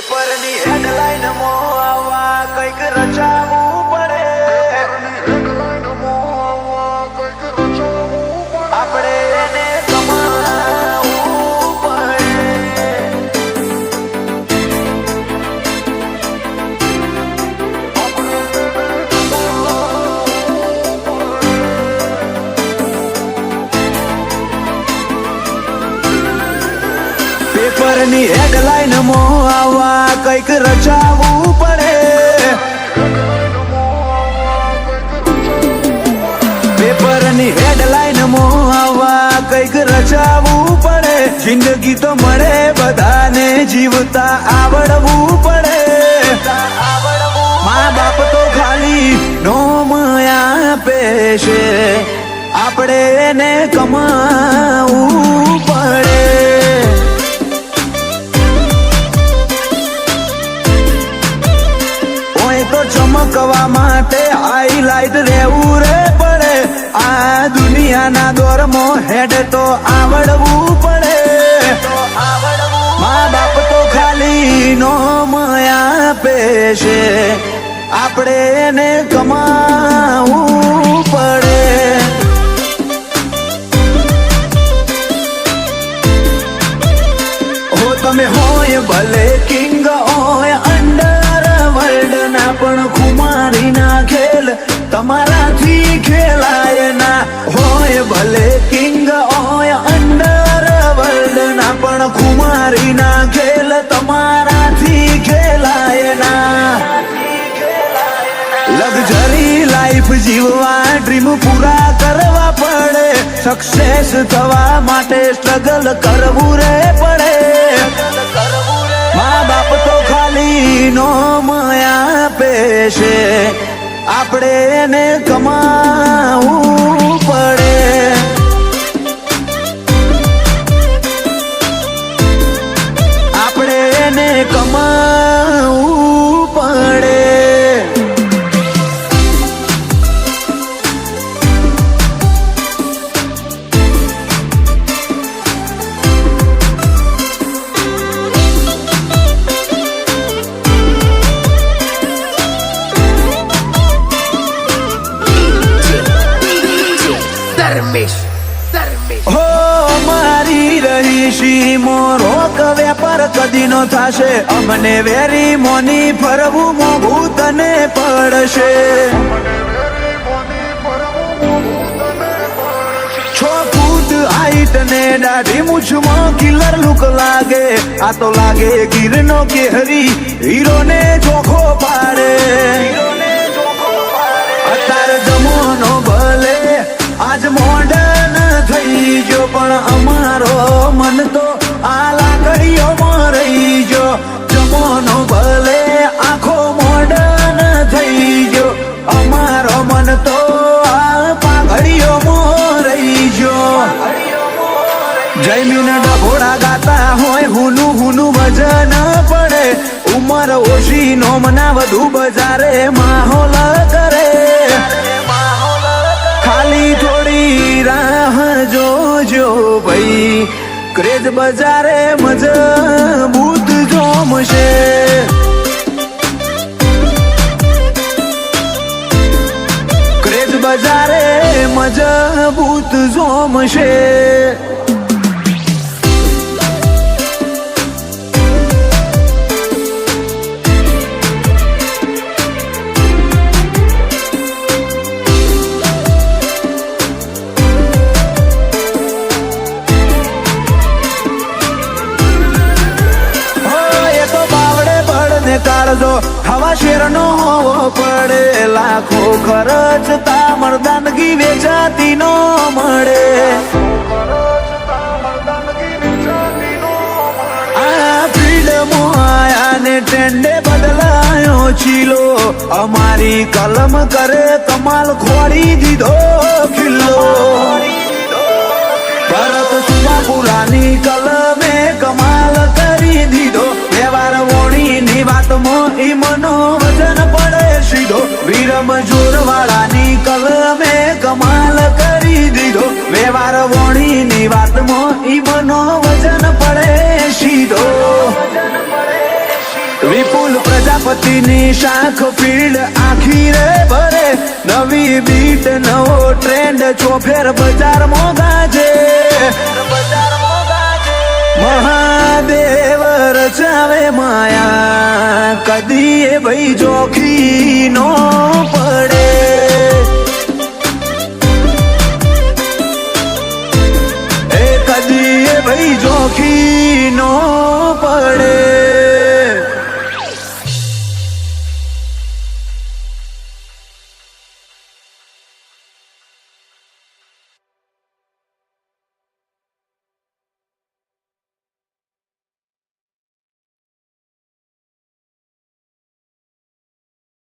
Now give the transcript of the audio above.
પેપરની હેડલાઇન માં આવા કંઈક રચાવવું પડે. આપણે એને કમાવવું પડે. પેપરની હેડલાઇન માં આવા કંઈક રચાવવું પડે. પેપરની હેડલાઇન માં આવા કંઈક રચાવવું પડે. જિંદગી તો મળે બધાને, જીવતા આવડવું પડે. મા બાપ તો ખાલી નોમ આપે છે, આપણે એને કમાવવું પડે. તો ચમકવા માટે હાઈલાઈટ રહેવું રે પડે. આ દુનિયાના દોરમાં હેડ તો આવડવું પડે. મા બાપ તો ખાલી નોમ આપે છે, આપણે એને કમાવવું પડે. હો તમે હોય ભલે કિંગ હોય અંડરવર્લ્ડ ના, પણ ખુમારી ના ખેલ તમારાથી ખેલાય ના. હોય ભલે કિંગ હોય અંડરવર્લ્ડ ના, પણ ખુમારી ના ખેલ તમારાથી ખેલાય ના. લક્ઝરી લાઈફ જીવવા ડ્રીમ પૂરા કરવા પડે. સક્સેસ થવા માટે સ્ટ્રગલ કરવું રે પડે. મા બાપ તો ખાલી નોમ આપે છે, આપણે એને કમાવવું પડે. આપણે એને કમાવવું પડે. હો મારી રહીશી મોરોક વેપાર કદી નો થાશે. અમને વેરી મોની ફરવું મોઘું તને પડશે. 6 ફૂટ હાઈટ ને દાઢી મૂછમાં કિલર લુક લાગે. આ તો લાગે ગીરનો કેહરી, હીરો ને ચોખ્ખો પાડે. અત્યારે જમાનો ભલે આજ મોડર્ન થઈ ગયો, પણ અમારો મન તો આ લાકડીઓમાં રહી ગયો. જમાનો ભલે આખો મોડર્ન થઈ ગયો, અમારો મન તો આ પાઘડીઓમાં રહી ગયો. જમીન ડભોડા ગાતા હોય, હુનું હુનું વજન પડે. ઉંમર ઓછી નોમના વધુ બજારે માહોલ કરે. ખાલી થોડી રાહ જોજો ભાઈ, ક્રેઝ બજારે મજબૂત જોમશે. ક્રેઝ બજારે મજબૂત જોમશે. કાળજો હવા શેરનો હોવો પડે. લાખો ખર્ચતા મર્દાનગી વેચાતી નો મળે. આ ફિલ્ડમાં આયા ને ટ્રેન્ડે બદલાયો ચીલો. અમારી કલમ કરે કમાલ, ખોડી દીધો ખિલ્લો. ભરત સુમાપુરાની કલમે કમાલ કરી દીધો. વ્યવહાર વોણીની વાતમાં ઈ મનો વજન પડે સીધો. વિરમ જોરવાળાની કલમે કમાલ કરી દીધો. વ્યવહાર વોણીની વાતમાં ઈ મનો વજન પડે સીધો. વિપુલ પ્રજાપતિની શાખ ફીલ્ડ આખી રે ભરે નવી બીટ નવો ટ્રેન્ડ ચોફેર બજાર મોગાજે મહાદેવ રચાવે માયા કદી એ ભાઈ જોખી નો પડે એ કદી એ ભાઈ જોખી